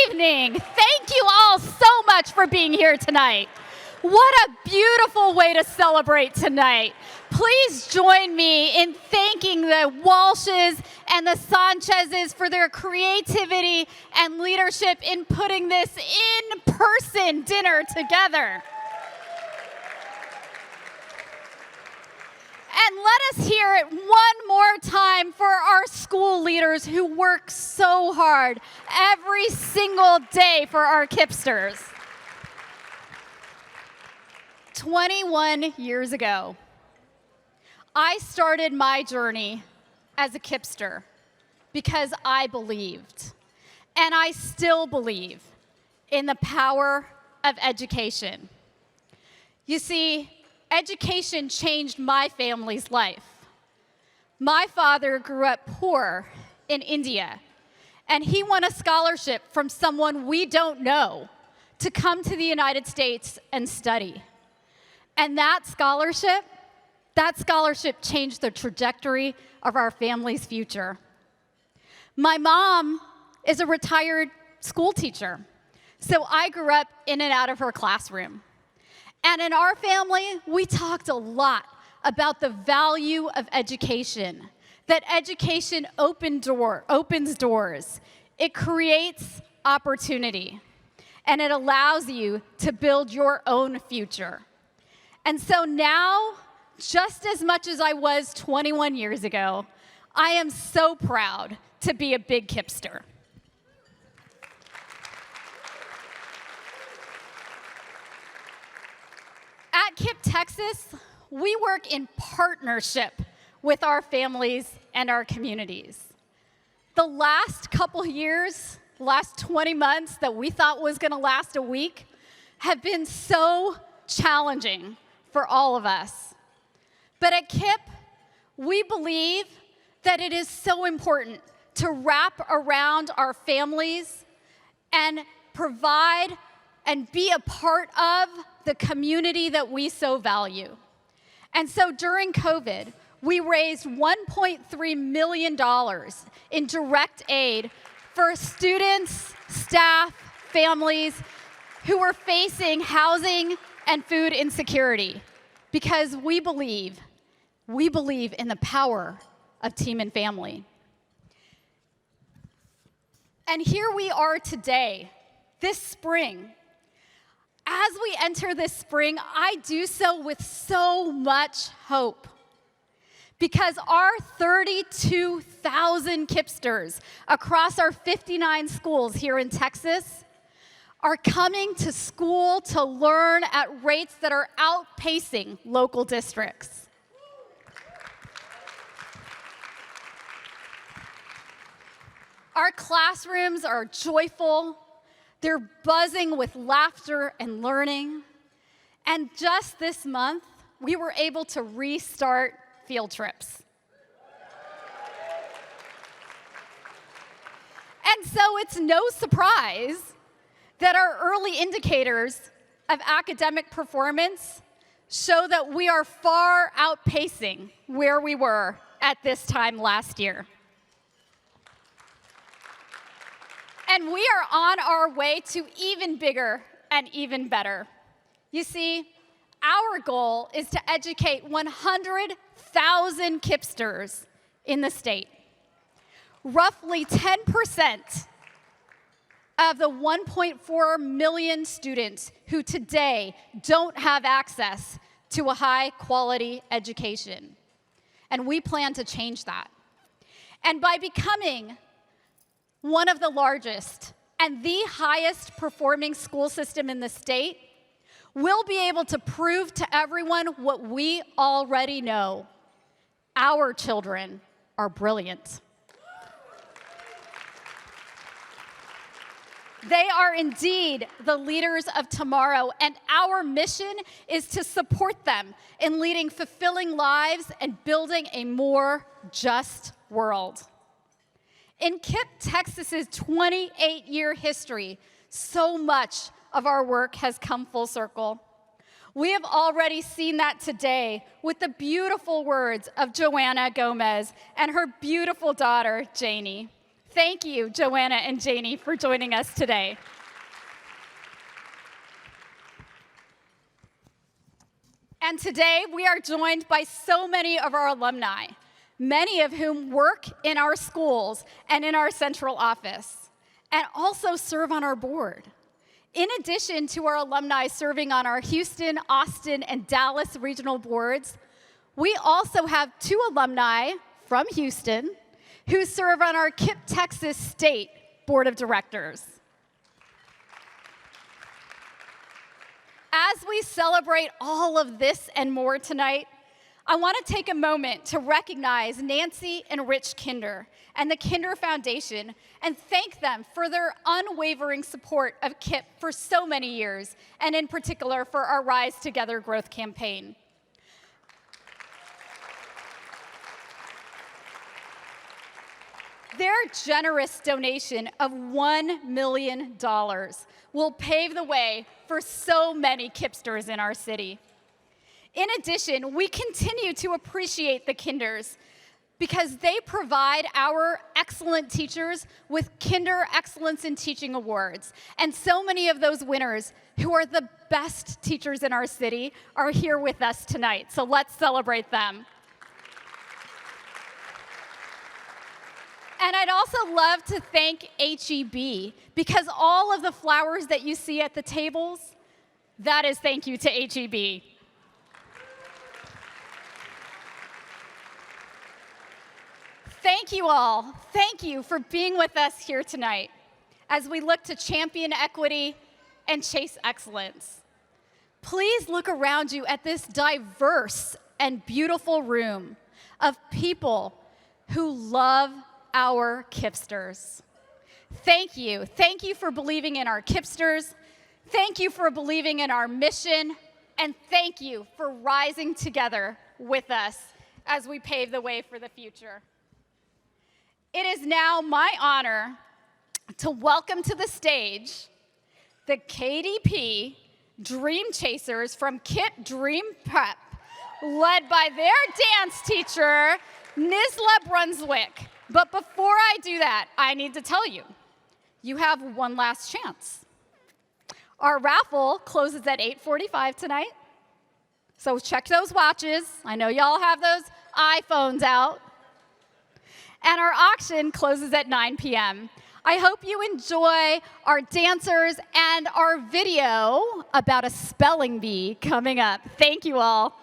evening. Thank you all so much for being here tonight. What a beautiful way to celebrate tonight. Please join me in thanking the Walshes and the Sanchezes for their creativity and leadership in putting this in-person dinner together. And let us hear it one more time for our school leaders who work so hard every single day for our KIPPsters. 21 years ago, I started my journey as a KIPPster because I believed, and I still believe, in the power of education. You see, education changed my family's life. My father grew up poor in India, and he won a scholarship from someone we don't know to come to the United States and study. And that scholarship changed the trajectory of our family's future. My mom is a retired school teacher, so I grew up in and out of her classroom. And in our family, we talked a lot about the value of education, that education opens doors. It creates opportunity, and it allows you to build your own future. And so now, just as much as I was 21 years ago, I am so proud to be a big KIPPster. At KIPP Texas, we work in partnership with our families and our communities. The last couple years, last 20 months that we thought was going to last a week, have been so challenging for all of us. But at KIPP, we believe that it is so important to wrap around our families and provide and be a part of the community that we so value. And so during COVID, we raised $1.3 million in direct aid for students, staff, families who were facing housing and food insecurity, because we believe in the power of team and family. And here we are today, this spring. As we enter this spring, I do so with so much hope, because our 32,000 KIPPsters across our 59 schools here in Texas are coming to school to learn at rates that are outpacing local districts. Our classrooms are joyful. They're buzzing with laughter and learning. And just this month, we were able to restart field trips. And so it's no surprise that our early indicators of academic performance show that we are far outpacing where we were at this time last year. And we are on our way to even bigger and even better. You see, our goal is to educate 100,000 KIPPsters in the state. Roughly 10% of the 1.4 million students who today don't have access to a high-quality education. And we plan to change that. And by becoming one of the largest and the highest performing school system in the state, we'll be able to prove to everyone what we already know. Our children are brilliant. They are indeed the leaders of tomorrow, and our mission is to support them in leading fulfilling lives and building a more just world. In KIPP Texas's 28-year history, so much of our work has come full circle. We have already seen that today with the beautiful words of Joanna Gomez and her beautiful daughter, Janie. Thank you, Joanna and Janie, for joining us today. And today we are joined by so many of our alumni, many of whom work in our schools and in our central office, and also serve on our board. In addition to our alumni serving on our Houston, Austin, and Dallas regional boards, we also have 2 alumni from Houston who serve on our KIPP Texas State Board of Directors. As we celebrate all of this and more tonight, I want to take a moment to recognize Nancy and Rich Kinder and the Kinder Foundation and thank them for their unwavering support of KIPP for so many years, and in particular for our Rise Together Growth campaign. Their generous donation of $1 million will pave the way for so many KIPPsters in our city. In addition, we continue to appreciate the Kinders because they provide our excellent teachers with Kinder Excellence in Teaching Awards. And so many of those winners who are the best teachers in our city are here with us tonight. So let's celebrate them. And I'd also love to thank HEB because all of the flowers that you see at the tables, that is thank you to HEB. Thank you all. Thank you for being with us here tonight as we look to champion equity and chase excellence. Please look around you at this diverse and beautiful room of people who love our KIPPsters. Thank you. Thank you for believing in our KIPPsters. Thank you for believing in our mission. And thank you for rising together with us as we pave the way for the future. It is now my honor to welcome to the stage the KDP Dream Chasers from KIPP Dream Prep, led by their dance teacher, Nisla Brunswick. But before I do that, I need to tell you, you have one last chance. Our raffle closes at 8:45 tonight, so check those watches. I know y'all have those iPhones out. And our auction closes at 9 p.m. I hope you enjoy our dancers and our video about a spelling bee coming up. Thank you all.